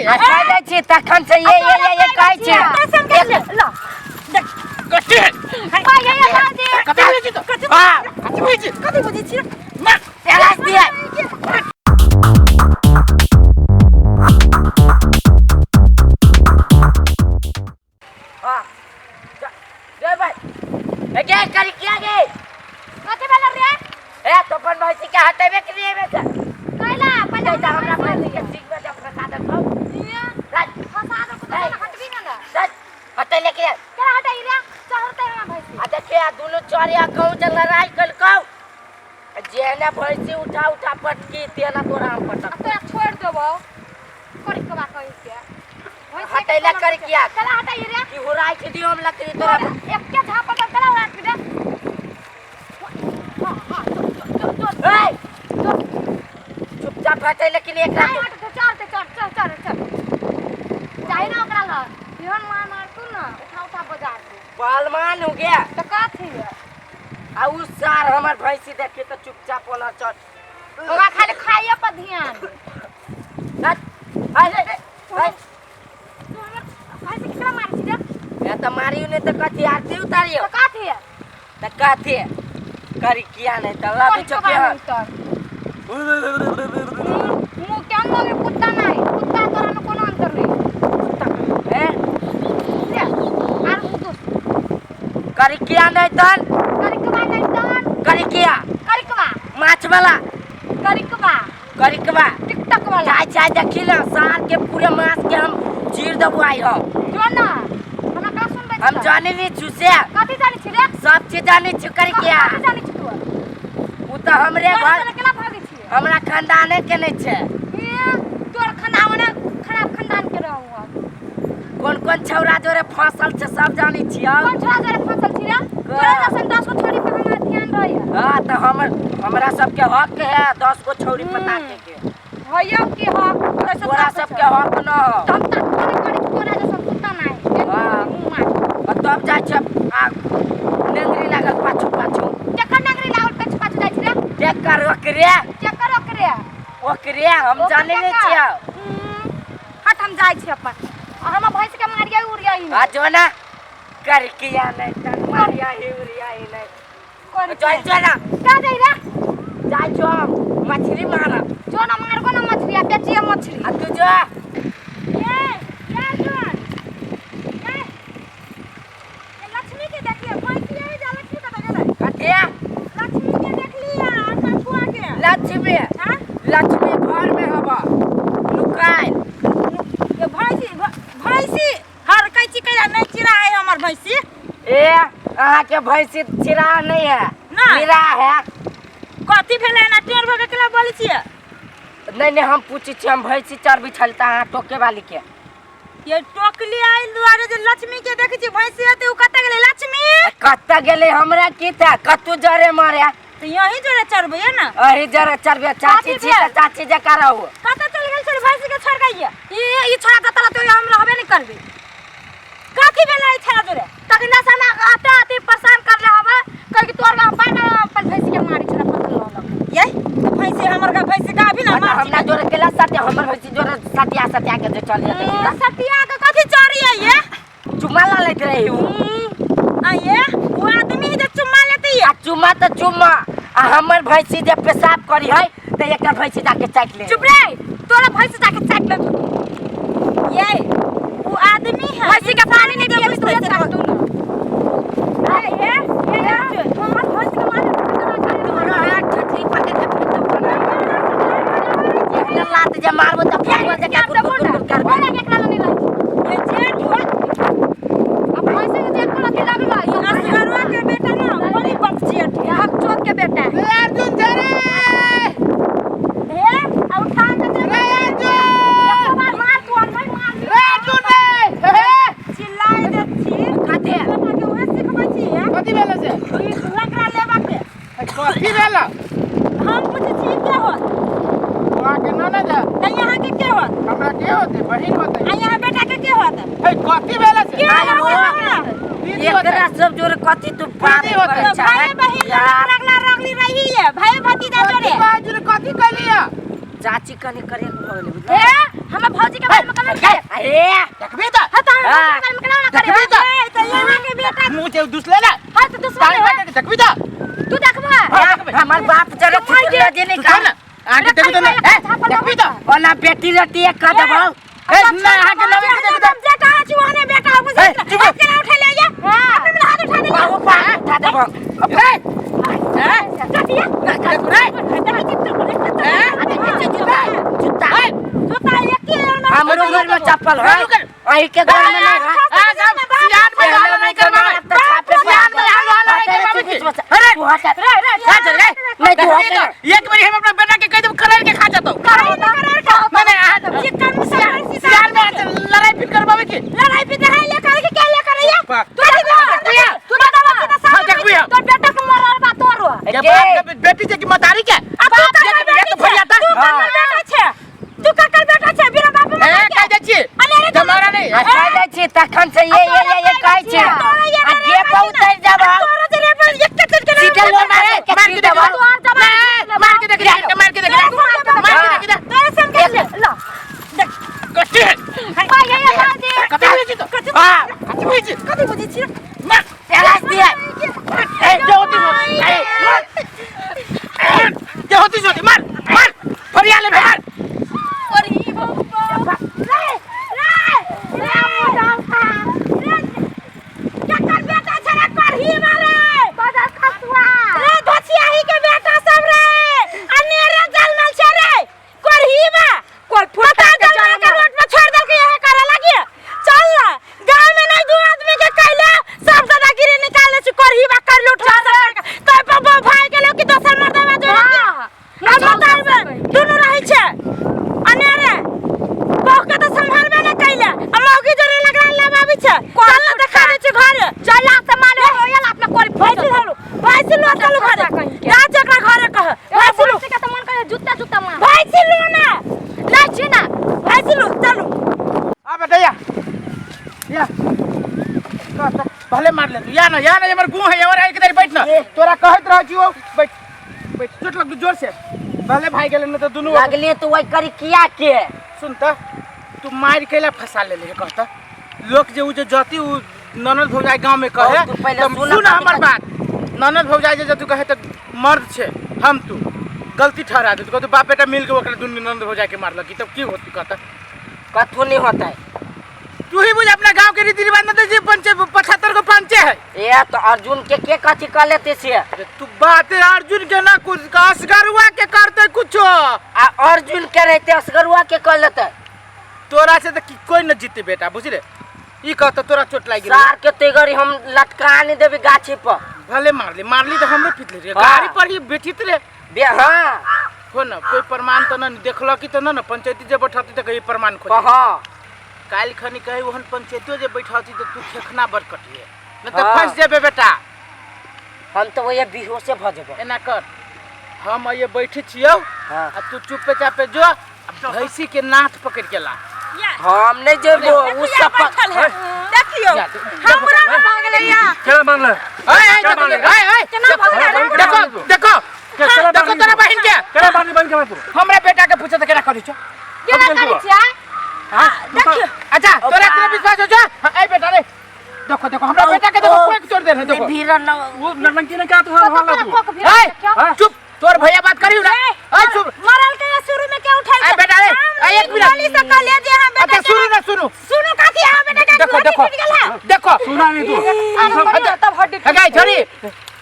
कहै छी तखन से ये कहै छी ला कथि हां ये बाजी कथि होइ छी त हां कथि होइ छी कथि बुझै छी मार तेलास दिए हां जय भाई ए के करी क्या गे कथि भेल रे ए तो अपन भैंसी के हटेबे के लिए में कैला पहिले त हमरा भैंसी के सीख में जब प्रसाद खाओ राज फसाद को तो हटबी ना राज हटे लेके केरा हटाई रे चढ़ते ना भैंसी आ देखे दोनों चोरिया कहूं जे लड़ाई कल कहू जेना भैंसी उठा पटकी तेना तोरा हम पटक तो छोड़ देबो करी कबा कहि के हटेला कर किया केरा हटाई रे कि होराई के दियो हम लकड़ी तोरा एक के झापा कर केरा हटा के दे चुपचाप हटे लेकिन एक रात चल जाई ना ओकरा ल बिहन मार तू ना उठा बाजार से बालमान हो गया तो का थी आ उ सार हमर भैंसी देखे तो चुपचाप ओना चल ओकरा खाली खाइए पर ध्यान तू हमर भैंसी केकरा मार छी रे ए त मारियो ने त कथि आरती उतारियो तो का थी त कथि करी किया नहीं त अभी चुप मुंह क्या लगे कुत्ता नहीं कुत्ता तोरा में कोनो अंतर नहीं ए ले आर मुंह करी किया नहीं तन करिकवा नहीं तन करिकिया करिकवा माछ वाला करिकवा टिकटक वाला चाय देखी ना सार के पूरे मांस के हम चीर दबुआई हो जो ना हमरा का सुनबे हम जाने नहीं छुसे कथि जानी छी रे सब चीज जाने छु करिकिया कथि जानी छी तू उ त हमरे घर केला भागी छी हमरा खानदाने के नहीं छे तोर खानदान खराब खानदान के रहू कौन छौरा जोरे फसल छे सब जानी छियो कौन छोरा जोरे फसल छी रे तोरा जैसन 10 गो छोरी पे हमरा ध्यान रहय हां त हमरा सब के हक है 10 गो छौरी पता के भैया के हक तोरा सब के हक न हो हम तक करी तोरा जैसन कुत्ता नहीं हां तब जाय छ नेंगरी लागल पाछू केकर नेंगरी लागल पाछू जाय छी रे टेकर ओकरे हम जाने नहीं छियो हट हम जाय छी अपन हम भैंस के मारिया उड़िया ही आ जो ना कर किया नहीं तन मारिया ही उड़िया ही नहीं कौन जो ना का दे रे जाय जो मछली मारा जो ना मारबो ना मछली बेचिए मछली आ तू जो ये जोन ये लक्ष्मी के देखिए भैंसी यही जा लक्ष्मी का गेलै कटिया लक्ष्मी के देख लिया अपन फुआ के लक्ष्मी हां लक्ष्मी घर में हवा लुकाई ये भैंसी हर कैची कैला नहीं चिरा है हमर भैंसी ए अहाँ के भैंसी चिरा नहीं है चिरा है कथि भेलै ना टेर भगे केला बोलै छियै नहीं हम पूछी छी हम भैंसी चर बिछलता है टोके वाली के ये टोकली आइल दुआरे जे लक्ष्मी के देखै छी भैंसी हेतै उ कतऽ गेलै लक्ष्मी कत्ता गेले हमरा की था कतु जरे मारे तो यही जोरे चरबे ना अही जरे चरबे चाची छी त चाची जका रहू कतऽ चल गेल छै भैंसी के छोड़ गइया ई छोड़ा दतला तो हम रहबे नहीं करबे काकी भेलै ई छोड़ा जोरे तकना सना आते आते परेशान कर ले हबे कहि तोर गा पाना अपन भैंसी के मारी छोड़ा फसल ललक ये भैंसी हमर का भैंसी का भी ना मार हमरा जोरे केला साथे हमर भैंसी जोरे सटिया के जे चल जाते सटिया के कथि चोरी है ये चुम्मा ला लेत रही हूं आ ये वो आदमी जे चुम्मा लेते है चुम्मा त चुम्मा आ हमर भैंसी जे पेशाब करी है त एकर भैंसी जाके चाट ले चुप रे तोरा भैंसी जाके चाट ले ये वो आदमी है भैंसी का पानी नहीं दिया तो ऐसे काट दूं ना ये हमर भैंसी के मारे तोरा हाथ ठठी पकड़ के पीतो बना ये लात जे मारबो त फुआ जे का गुड़ करबे ओना केकरा नहीं रह ये जेठ हो अब भैंसी के जेठ को लगे लागल है असगरवा के बेटा ना बड़ी बक जेठ हक चोक के बेटा अर्जुन धरे हे आ उठा के दे अर्जुन मार तू नहीं मार अर्जुन रे चिल्लाए दे छी कते के ओहे सिखबै छी कथि भेल से ई लकड़ा लेबा के कथि भेल हम पूछे छी के हो वहां के न जा त यहां के हो हमरा के होते बहिन होते आ यहां बेटा के होत ए कथि भेल से के एकरा सब जोरे कथि तू बात करे भाई बहिन रगला रगली रही है भाई भतीजा जोरे बाजुर कथि कलिया चाची कने करे भगले ए हम भौजी के बारे में कमेंट कर अरे देखबी त हां तो हम के ना करे देखबी त तो यहाँ के बेटा मुंह से दुसले ना हां तो दूसरा देखबी त तू देखबा हमार बाप जरे ठिकला देने का ना आगे देखबी त देखबी त ओना बेटी रटी एक का दबो ए ना आगे लगे देखबी त बेटा चुहाने बेटा मुझे के ना उठा ले ये अपने में हाथ उठा दे बाबू पा उठा दबो काटिया जूता जूता ये के ना हमरो घर में चप्पल है आई के घर में नहीं है आ जब सियान में हाल नहीं करवा सियान में हाल नहीं करवा अरे तू हट रे चल रे नहीं तू हट एक बार हम अपना बेटा के कह दे खरार के खा जातो मैंने चिकन सियान में लड़ाई फिर करवावे की लड़ाई भी है ले कर के क्या ले कर ये तू बता हां देखबिया तो बेटा को मारल बा तोरो के बाप के बेटी से की मतारी के अब तू भैया था बेटा छे तू का बेटा छे बिना बाप में ए कह दे छी जमारा नहीं कह दे छी तखन से ये कह छी आ जे बहुत उतर जाबो तोरो जरे पर एक तक के सीधे लो मारे मार के देख मार के देख मार के देख तेरे संग के ले लो कष्टी है पा ये ला दे कते हुई छी तो हां कते हुई छी कति बुझी छी मार तेरा दिया ए जो होती जो होती जो मार मार फरियाले मार और ही बाबा रे क्या कर बेटा छरा कर ही मारे बाजार खसुआ रे धोचिया ही के बेटा सब रे अनेरे जलमल छे रे कर ही बा कोई फुटा जलमल के रोड पे छोड़ दल के यही करे लगी चल ना गांव में नहीं दो आदमी के कहले सब दादागिरी निकाले छी कर ही बा कर लूट तो बाबा भाई के लोग की दोसर मर देवा जो हम बताइबे दोनों रही छे अनेरे बहु के तो संभालबे न कैले अमौगी जरे लगा लगाबी छे चल ना देखा दे छी घर चल से माने होयल अपना कोरी भाई लो चलो घर जा जकरा घरे कह भाई लो के तो मन करे जूता मार भाई लो ना नहीं छी ना भाई लो चलो आ बेटा या भले मार ले या ना हमर गु है और एक देर बैठ ना तोरा कहत रह छी वो बैठ बैठ चोट लग जोर से भले भाई गेले न तो दोनों लगले तू वही करी किया के सुन त तू मार केला फंसा ले कहता लोग जे उ जे जाति उ ननद भौजाई गांव में कहे तू पहले तो सुन हमर बात ननद भौजाई जे तू कहे त मर्द छे हम तू गलती ठहरा दे तू बाप बेटा मिल के ओकरा दुनु ननद भौजाई के मारलकी तब की होती कहता कथु नहीं होता है तू ही बुझ अपना गांव के रीति रिवाज में तो जी पंचे 75 को पंचे है ये तो अर्जुन के कथी कर लेते से तू बात अर्जुन के ना कुछ असगरुआ के करते कुछ आ अर्जुन के रहते असगरुआ के कर लेते तोरा से तो कोई न जीते बेटा बुझ रे ई कहता तोरा चोट लागी सार के तेगरी हम लटका नहीं देबे गाछी पर भले मारली तो हमरे पिटले रे गाड़ी पर ही बैठित रे हां हो ना कोई प्रमाण तो न देखलो कि तो न पंचायती जे बैठाती तो कहीं प्रमाण खो हां काल खनी कहे ओहन पंचायतो जे बैठाती तो तू खेखना बर कटिए न तो फंस जेबे बेटा हम तो ये बेहोश भ जेबे एना कर हम ये बैठे छियो हां आ तू चुपे चापे जो भैंसी के नाथ पकड़ के ला हम नहीं जेबो उ सब देखियो हमरा में भाग गेलै या क्या मांगले देखो तेरा बहन के क्या बानी बन के तू हमरा बेटा के पूछे त केना करै छ क्या करै छियै हां देखियो अच्छा तोरा इतना विश्वास हो छ ए बेटा रे देखो हमरा बेटा के देखो कोई छोड़ दे रे देखो भीड़ न वो नरनकी ने क्या तू हल्ला तू ए चुप तोर भैया बात करियो ना ए चुप मरल के शुरू में क्या उठाई ए बेटा रे एक मिनट गोली से कह ले जे हम बेटा अच्छा सुनो काती हम बेटा के देखो सुना नहीं तू तब हड्डी गाय छोरी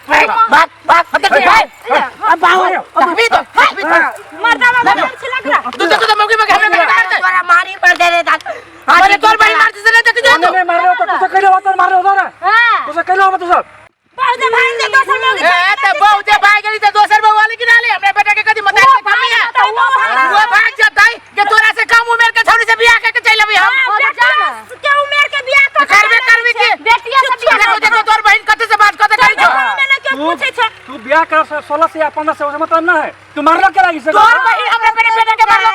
बात अब बाहर अभी तो मरदा में छिलक रहा तू देखो तो मौके में हमने मार दे तोरा मारी पर दे रे अरे तोर भाई मार से देख जा नहीं मार रहे तो कहले बात मार रहे उधर हां तो कहले बात सब बहुत भाई से दोसर लोग ए त बहुत भाई गेली त दोसर बहू वाली की डाले हमरे बेटा के कदी मत आई वो भाग जाता है कि तोरा से कम उम्र के छोरी से बियाह करके चल अभी हम क्या उम्र के बियाह करबे की बेटिया से बियाह देखो तोर बहन कते से बात कते करी मैंने क्या पूछे छ तू ब्याह कर 16 से या 15 से मतलब ना है तू मारलो क्या लगी से तोर बहन हमरे बेटा के मारलो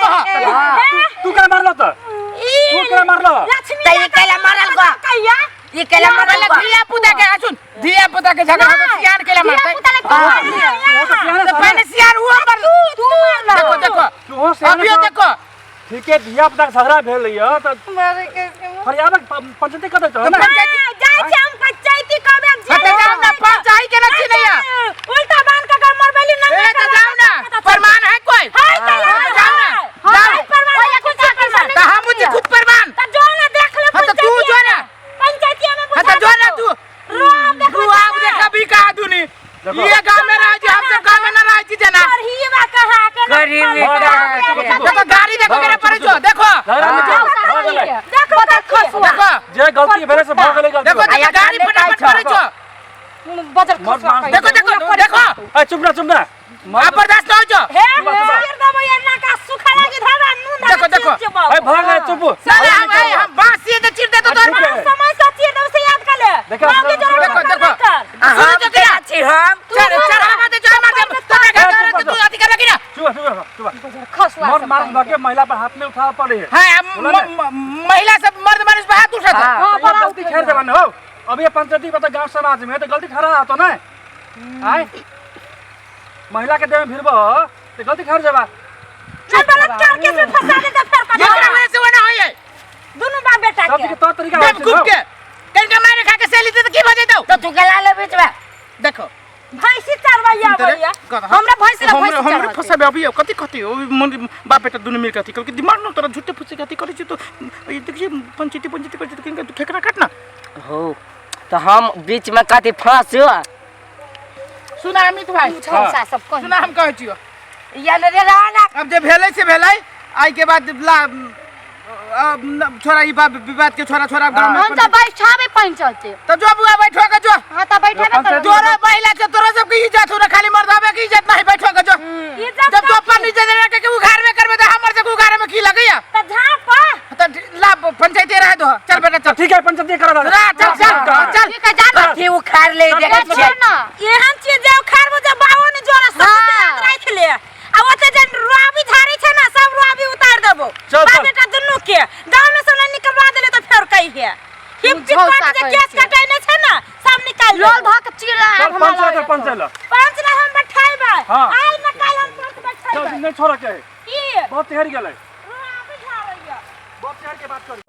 तू क्या मारलो तू क्या मारलो लक्ष्मी ये केला मारल गो कहिया ये केला मारल गो धिया पुता के सुन धिया पुता के झगड़ा हो सियान केला मारते पुता ने तो पहले सियान हुआ पर तू मारला देखो तो से अभी देखो ठीक है धिया पुता के झगड़ा भेल रही है तो फरियाद पंचायती कर देतो है ना जाय छै हम पंचायती कहबे हटे जाओ ना पंचायती के नची नहीं है उल्टा बांध के कर मरबेली ना ए तो जाओ ना प्रमाण है कोई जाओ ना जाओ तो हम मुझे खुद प्रमाण त जो ना देख ले तो तू जो ना पंचायती में हाँ तो जो ना तू आप देखा भी कहा तूने ये गांव में रह जी हम सब गांव में ना रह जी जना और ही बा कहा के देखो गाड़ी देखो मेरे पर जो देखो देखो देखो जे गलती भेले से भाग गेले देखो गाड़ी फटाफट करे जो बजर खसवा देखो देखो देखो ए चुप ना आप बर्दाश्त ना हो जो हे सिर दबो ये ना का सुखा लगी धावा नू देखो ए भाग गए चुप साले हम बांस से तो चिर दे तो ठीक है। समय से चीर दे उसे याद कर ले देखो, देखो हम जो क्या छी हम चल हम दे जो मार दे तो देखा तू अति कर लगी ना चुप खसवा मार के महिला पर हाथ में उठा पड़े है हां महिला सब मर्द मानुष पे हाथ उठाता हां बड़ा गलती खेर देबन हो अब ये पंचायती पता गांव समाज में तो गलती खरा तो ना आय महिला के देह में भिरबो तो गलती खर जेबा चल बलात्कार के से फंसा दे तो फिर ये वजह से वो ना होई है दोनों बाप बेटा सब के के तौर तरीका बेवकूफ के कहीं मारे खा के सैली तो की बजे दो तो तू गला ले बीच में देखो भैंसी चरवैया भैया हमरा भैंसी ला भैंसी हमरे फसाबे अभी कथी बाप बेटा दोनों मिल कथी करके दिमाग न तोरा झूठे फुसे कथी करे छी तो ये देखिए पंचायती करे तो किनका तू ठेकरा काटना हो तो हम बीच में कथी फंसो सुना अमित भाई छौसा सब कह सुना हम कहै छियो या रे राना अब जे भेलै से भेलै आई के बाद छोरा ई बाप विवाद के छोरा गांव में हम त बैठा में पंचायती तो जो बुआ बैठो के जो हां त बैठा में कर तोरा महिला के तोरा सब की इज्जत हो खाली मर्दावे की इज्जत नहीं बैठो के जो इज्जत जब तो अपन इज्जत रख के उघार में करबे तो हमर से उघार में की लगैया त झाप तो ला पंचायती रह दो चल बेटा चल ठीक है पंचायती करा दे चल ठीक है जाना कथी उखाड़ ले देखै छियै एहन चीज जे खारबो जे बाबू ने जोरा सब याद राख ले आ ओते जे रुआबी झाड़ी छै ना सब रुआबी उतार देबो बाप बेटा दुन्नु के गांव में से न निकलवा देले तो फेर कहि है हिप्पी काट जे केस कटाइ नै छै ना सब निकाल लोल धक चिला पंचायत पांच ना हम बैठाइबा हाँ। आइ न काल हम पांच बैठाइबा नहीं छोड़ा के की बहुत तेहर गेलै रुआबी झाड़ैया बहुत तेहर के बात कर